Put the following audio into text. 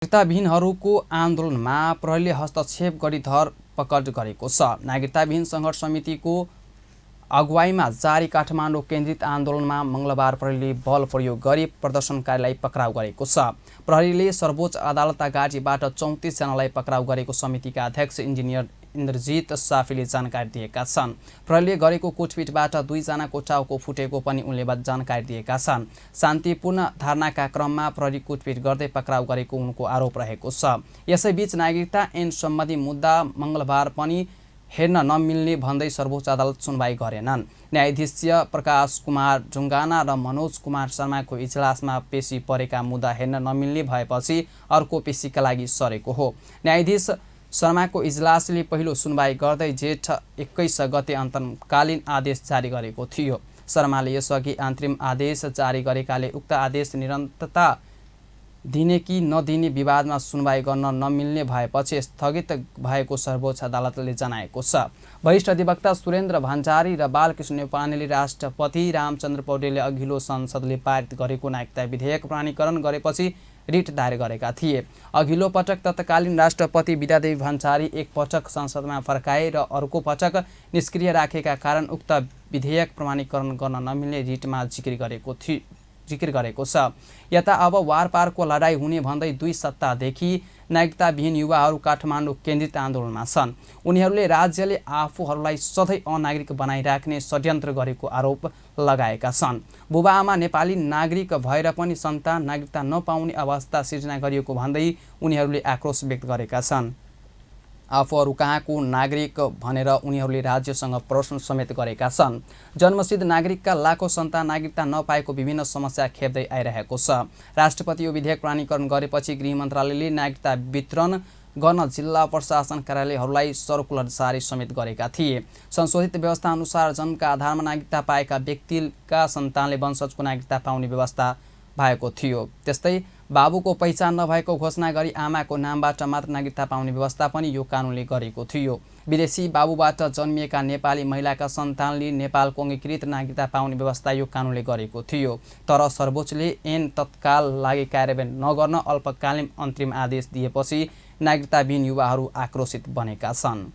नागरिकताविहीनहरूको आन्दोलनमा प्रहरीले हस्तक्षेप गरी धरपकड गरेको छ। नागरिकताविहीन सङ्घर्ष समितिको अगुवाईमा जारी काठमाडौँ केन्द्रित आन्दोलनमा मङ्गलबार प्रहरीले बल प्रयोग गरी प्रदर्शनकारीलाई पक्राउ गरेको छ। प्रहरीले सर्वोच्च अदालत अगाडिबाट 34 जनालाई पक्राउ गरेको समितिका अध्यक्ष इन्जिनियर इन्द्रजित साफीले जानकारी दिएका छन्। प्रहरीले गरेको कुटपिटबाट 2 जनाको टाउको फुटेको पनि उनले जानकारी दिएका छन्। शान्तिपूर्ण धारणाका क्रममा प्रहरी कुटपिट गर्दै पक्राउ गरेको उनको आरोप रहेको छ। यसैबीच नागरिकता ऐन सम्बन्धी मुद्दा मङ्गलबार पनि हेर्न नमिल्ने भन्दै सर्वोच्च अदालत सुनवाई गरेनन्। न्यायाधीश प्रकाश कुमार ढुङ्गाना र मनोज कुमार शर्माको इजलासमा पेशी परेका मुद्दा हेर्न नमिल्ने भएपछि अर्को पेशीका लागि सरेको हो। न्यायाधीश शर्माको इजलासले पहिलो सुनवाई गर्दै जेठ 21 गते अन्तकालीन आदेश जारी गरेको थियो। शर्माले यसअघि अन्तरिम आदेश जारी गरेकाले उक्त आदेश निरन्तरता दिने कि नदिने विवादमा सुनवाई गर्न नमिल्ने भएपछि स्थगित भएको सर्वोच्च अदालतले जनाएको छ। वरिष्ठ अधिवक्ता सुरेन्द्र भण्डारी र बालकृष्ण नेपालीले राष्ट्रपति रामचन्द्र पौडेलले अघिल्लो संसदले पारित गरेको नागरिकता विधेयक प्रमाणीकरण गरेपछि रिट दायर गरेका थिए। अघिल्लो पटक तत्कालीन राष्ट्रपति विद्यादेवी भण्डारी एक पटक संसदमा फर्काए र अर्को पटक निष्क्रिय राखेका कारण उक्त विधेयक प्रमाणीकरण गर्न नमिल्ने रिटमा जिकिर गरेको छ। यता अब वारपारको लडाईँ हुने भन्दै 2 सप्ताहदेखि नागरिकताविहीन युवाहरू काठमाडौँ केन्द्रित आन्दोलनमा छन्। उनीहरूले राज्यले आफूहरूलाई सधैँ अनागरिक बनाइराख्ने षड्यन्त्र गरेको आरोप लगाएका छन्। बुबाआमा नेपाली नागरिक भएर पनि सन्तान नागरिकता नपाउने अवस्था सिर्जना गरिएको भन्दै उनीहरूले आक्रोश व्यक्त गरेका छन्। आफूहरू कहाँको नागरिक भनेर उनीहरूले राज्यसँग प्रश्न समेत गरेका छन्। जन्मसिद्ध नागरिकका लाखौं सन्तान नागरिकता नपाएको विभिन्न समस्या खेप्दै आइरहेको छ। राष्ट्रपति यो विधेयक प्रमाणीकरण गरेपछि गृह मन्त्रालयले नागरिकता वितरण गर्न जिल्ला प्रशासन कार्यालयहरूलाई सर्कुलर जारी समेत गरेका थिए। संशोधित व्यवस्था अनुसार जन्मका आधारमा नागरिकता पाएका व्यक्तिका सन्तानले वंशजको नागरिकता पाउने व्यवस्था भएको थियो। त्यस्तै बाबुको पहिचान नभएको घोषणा गरी आमाको नामबाट मात्र नागरिकता पाउने व्यवस्था पनि यो कानुनले गरेको थियो। विदेशी बाबुबाट जन्मिएका नेपाली महिलाका सन्तानले नेपालको अङ्गीकृत नागरिकता पाउने व्यवस्था यो कानुनले गरेको थियो। तर सर्वोच्चले ऐन तत्काल लागि कार्यान्वयन नगर्न अल्पकालीन अन्तरिम आदेश दिएपछि नागरिकताविहीन युवाहरू आक्रोशित बनेका छन्।